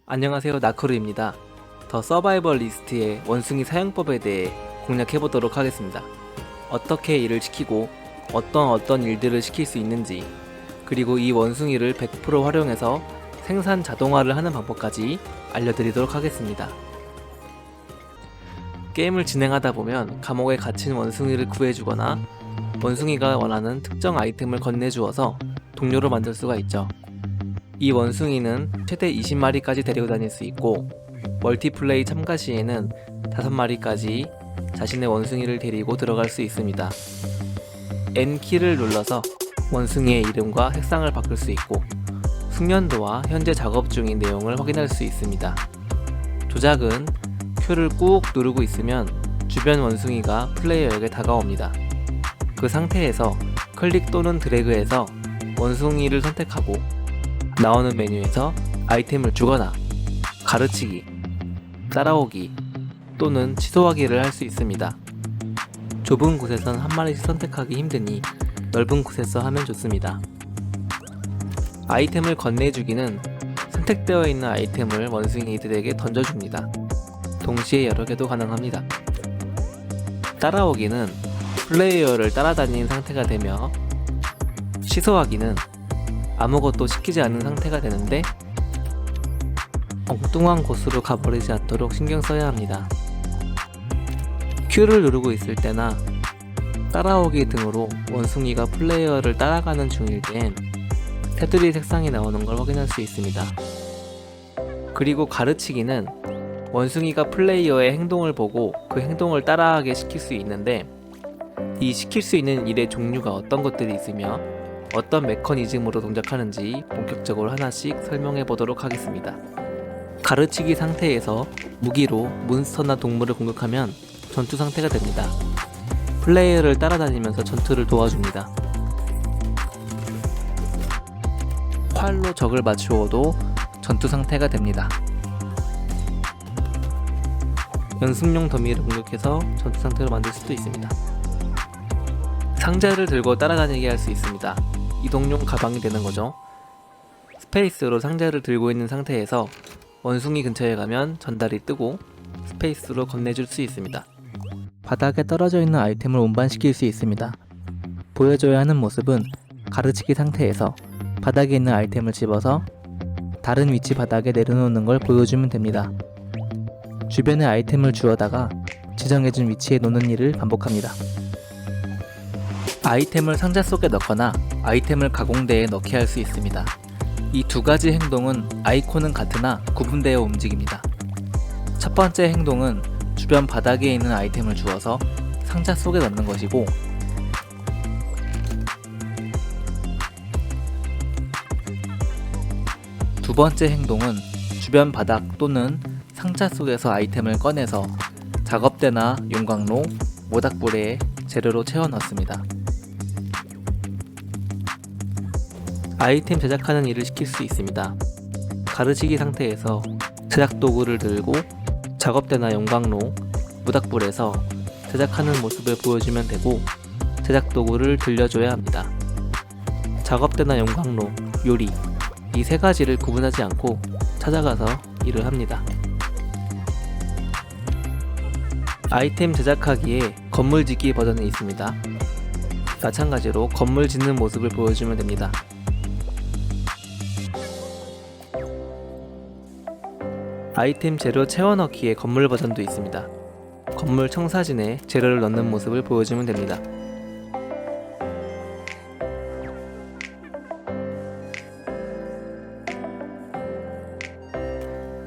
안녕하세요, 나크루입니다. 더 서바이벌 리스트의 원숭이 사용법에 대해 공략해보도록 하겠습니다. 어떻게 일을 시키고 어떤 일들을 시킬 수 있는지, 그리고 이 원숭이를 100% 활용해서 생산 자동화를 하는 방법까지 알려드리도록 하겠습니다. 게임을 진행하다 보면 감옥에 갇힌 원숭이를 구해주거나 원숭이가 원하는 특정 아이템을 건네주어서 동료로 만들 수가 있죠. 이 원숭이는 최대 20마리까지 데리고 다닐 수 있고, 멀티플레이 참가 시에는 5마리까지 자신의 원숭이를 데리고 들어갈 수 있습니다. N키를 눌러서 원숭이의 이름과 색상을 바꿀 수 있고, 숙련도와 현재 작업 중인 내용을 확인할 수 있습니다. 조작은 Q를 꾹 누르고 있으면 주변 원숭이가 플레이어에게 다가옵니다. 그 상태에서 클릭 또는 드래그해서 원숭이를 선택하고 나오는 메뉴에서 아이템을 주거나 가르치기, 따라오기 또는 취소하기를 할 수 있습니다. 좁은 곳에선 한 마리씩 선택하기 힘드니 넓은 곳에서 하면 좋습니다. 아이템을 건네주기는 선택되어 있는 아이템을 원숭이들에게 던져줍니다. 동시에 여러 개도 가능합니다. 따라오기는 플레이어를 따라다니는 상태가 되며, 취소하기는 아무것도 시키지 않은 상태가 되는데 엉뚱한 곳으로 가버리지 않도록 신경 써야 합니다. Q를 누르고 있을 때나 따라오기 등으로 원숭이가 플레이어를 따라가는 중일 땐 테두리 색상이 나오는 걸 확인할 수 있습니다. 그리고 가르치기는 원숭이가 플레이어의 행동을 보고 그 행동을 따라하게 시킬 수 있는데, 이 시킬 수 있는 일의 종류가 어떤 것들이 있으며 어떤 메커니즘으로 동작하는지 본격적으로 하나씩 설명해 보도록 하겠습니다. 가르치기 상태에서 무기로 몬스터나 동물을 공격하면 전투 상태가 됩니다. 플레이어를 따라다니면서 전투를 도와줍니다. 활로 적을 맞추어도 전투 상태가 됩니다. 연습용 더미를 공격해서 전투 상태로 만들 수도 있습니다. 상자를 들고 따라다니게 할 수 있습니다. 이동용 가방이 되는 거죠. 스페이스로 상자를 들고 있는 상태에서 원숭이 근처에 가면 전달이 뜨고 스페이스로 건네줄 수 있습니다. 바닥에 떨어져 있는 아이템을 운반시킬 수 있습니다. 보여줘야 하는 모습은 가르치기 상태에서 바닥에 있는 아이템을 집어서 다른 위치 바닥에 내려놓는 걸 보여주면 됩니다. 주변에 아이템을 주워다가 지정해준 위치에 놓는 일을 반복합니다. 아이템을 상자 속에 넣거나 아이템을 가공대에 넣게 할 수 있습니다. 이 두 가지 행동은 아이콘은 같으나 구분되어 움직입니다. 첫 번째 행동은 주변 바닥에 있는 아이템을 주워서 상자 속에 넣는 것이고, 두 번째 행동은 주변 바닥 또는 상자 속에서 아이템을 꺼내서 작업대나 용광로, 모닥불에 재료로 채워 넣습니다. 아이템 제작하는 일을 시킬 수 있습니다. 가르치기 상태에서 제작 도구를 들고 작업대나 용광로, 모닥불에서 제작하는 모습을 보여주면 되고, 제작 도구를 들려줘야 합니다. 작업대나 용광로, 요리, 이 세 가지를 구분하지 않고 찾아가서 일을 합니다. 아이템 제작하기에 건물 짓기 버전이 있습니다. 마찬가지로 건물 짓는 모습을 보여주면 됩니다. 아이템 재료 채워 넣기의 건물 버전도 있습니다. 건물 청사진에 재료를 넣는 모습을 보여주면 됩니다.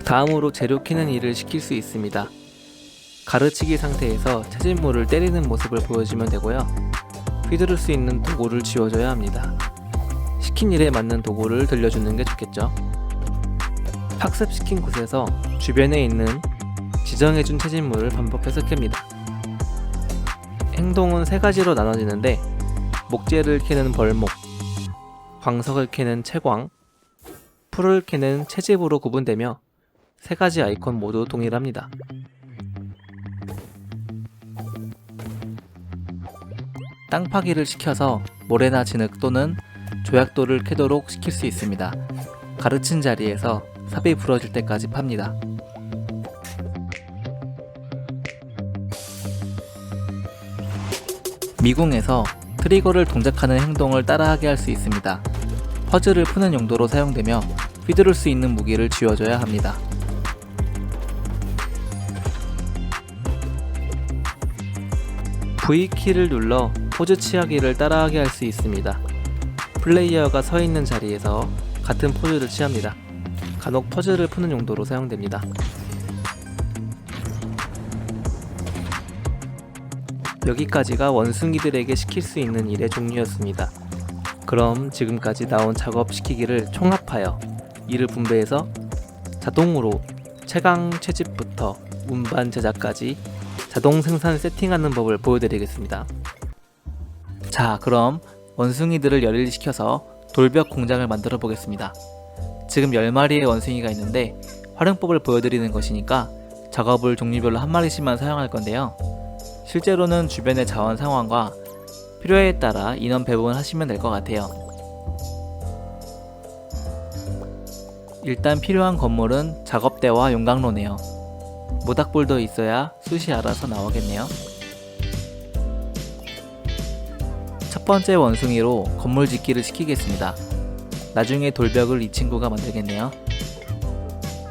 다음으로 재료 캐는 일을 시킬 수 있습니다. 가르치기 상태에서 채집물을 때리는 모습을 보여주면 되고요. 휘두를 수 있는 도구를 쥐어줘야 합니다. 시킨 일에 맞는 도구를 들려주는 게 좋겠죠. 학습시킨 곳에서 주변에 있는 지정해준 채집물을 반복해서 캡니다. 행동은 세 가지로 나눠지는데, 목재를 캐는 벌목, 광석을 캐는 채광, 풀을 캐는 채집으로 구분되며 세 가지 아이콘 모두 동일합니다. 땅 파기를 시켜서 모래나 진흙 또는 조약돌을 캐도록 시킬 수 있습니다. 가르친 자리에서 삽이 부러질 때까지 팝니다. 미궁에서 트리거를 동작하는 행동을 따라하게 할 수 있습니다. 퍼즐을 푸는 용도로 사용되며 휘두를 수 있는 무기를 쥐어줘야 합니다. V키를 눌러 포즈 취하기를 따라하게 할 수 있습니다. 플레이어가 서 있는 자리에서 같은 포즈를 취합니다. 간혹 퍼즐을 푸는 용도로 사용됩니다. 여기까지가 원숭이들에게 시킬 수 있는 일의 종류였습니다. 그럼 지금까지 나온 작업 시키기를 총합하여 일을 분배해서 자동으로 채강 채집부터 운반 제작까지 자동 생산 세팅하는 법을 보여드리겠습니다. 자, 그럼 원숭이들을 열일시켜서 돌벽 공장을 만들어 보겠습니다. 지금 10마리의 원숭이가 있는데 활용법을 보여드리는 것이니까 작업을 종류별로 한 마리씩만 사용할 건데요. 실제로는 주변의 자원 상황과 필요에 따라 인원 배분을 하시면 될 것 같아요. 일단 필요한 건물은 작업대와 용광로네요. 모닥불도 있어야 숯이 알아서 나오겠네요. 첫 번째 원숭이로 건물 짓기를 시키겠습니다. 나중에 돌벽을 이 친구가 만들겠네요.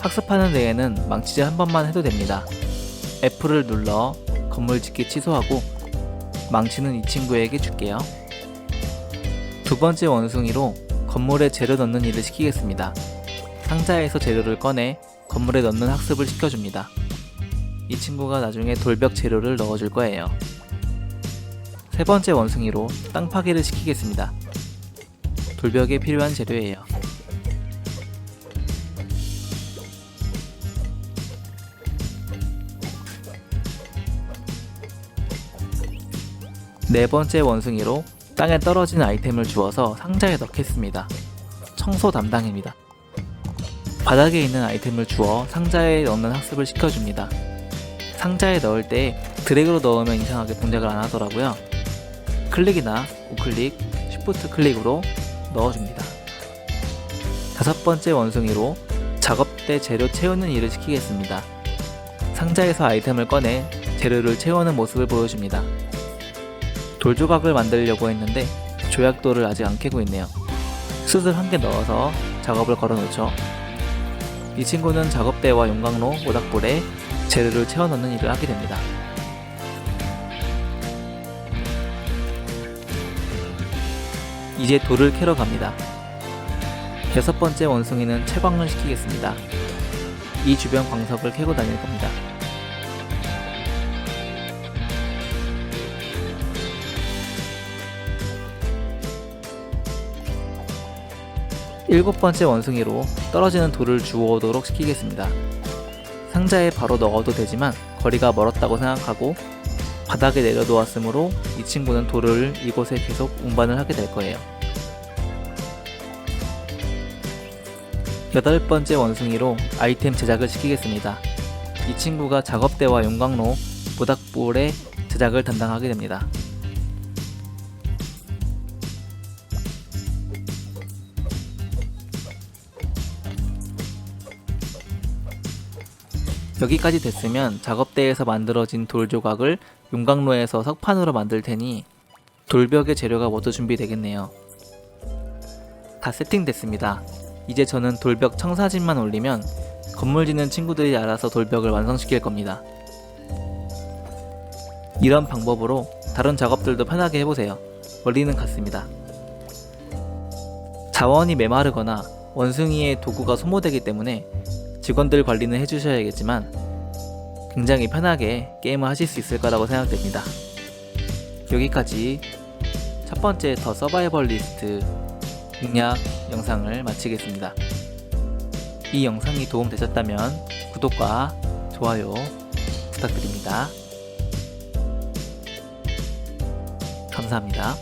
학습하는 데에는 망치질 한 번만 해도 됩니다. F를 눌러 건물 짓기 취소하고 망치는 이 친구에게 줄게요. 두 번째 원숭이로 건물에 재료 넣는 일을 시키겠습니다. 상자에서 재료를 꺼내 건물에 넣는 학습을 시켜줍니다. 이 친구가 나중에 돌벽 재료를 넣어줄 거예요. 세 번째 원숭이로 땅 파기를 시키겠습니다. 돌벽에 필요한 재료예요. 네 번째 원숭이로 땅에 떨어진 아이템을 주워서 상자에 넣겠습니다. 청소 담당입니다. 바닥에 있는 아이템을 주워 상자에 넣는 학습을 시켜줍니다. 상자에 넣을 때 드래그로 넣으면 이상하게 동작을 안 하더라고요. 클릭이나 우클릭, 쉬프트 클릭으로 넣어줍니다. 다섯 번째 원숭이로 작업대 재료 채우는 일을 시키겠습니다. 상자에서 아이템을 꺼내 재료를 채우는 모습을 보여줍니다. 돌조각을 만들려고 했는데 조약돌을 아직 안 캐고 있네요. 숯을 한 개 넣어서 작업을 걸어 놓죠. 이 친구는 작업대와 용광로, 모닥불에 재료를 채워 넣는 일을 하게 됩니다. 이제 돌을 캐러 갑니다. 여섯 번째 원숭이는 채광을 시키겠습니다. 이 주변 광석을 캐고 다닐 겁니다. 일곱 번째 원숭이로 떨어지는 돌을 주워오도록 시키겠습니다. 상자에 바로 넣어도 되지만 거리가 멀었다고 생각하고 바닥에 내려놓았으므로 이 친구는 돌을 이곳에 계속 운반을 하게 될 거예요. 여덟 번째 원숭이로 아이템 제작을 시키겠습니다. 이 친구가 작업대와 용광로, 모닥불의 제작을 담당하게 됩니다. 여기까지 됐으면 작업대에서 만들어진 돌 조각을 용광로에서 석판으로 만들 테니 돌벽의 재료가 모두 준비되겠네요. 다 세팅됐습니다. 이제 저는 돌벽 청사진만 올리면 건물 짓는 친구들이 알아서 돌벽을 완성시킬 겁니다. 이런 방법으로 다른 작업들도 편하게 해보세요. 원리는 같습니다. 자원이 메마르거나 원숭이의 도구가 소모되기 때문에 직원들 관리는 해주셔야겠지만 굉장히 편하게 게임을 하실 수 있을 거라고 생각됩니다. 여기까지 첫 번째 더 서바이벌리스트 공략 영상을 마치겠습니다. 이 영상이 도움되셨다면 구독과 좋아요 부탁드립니다. 감사합니다.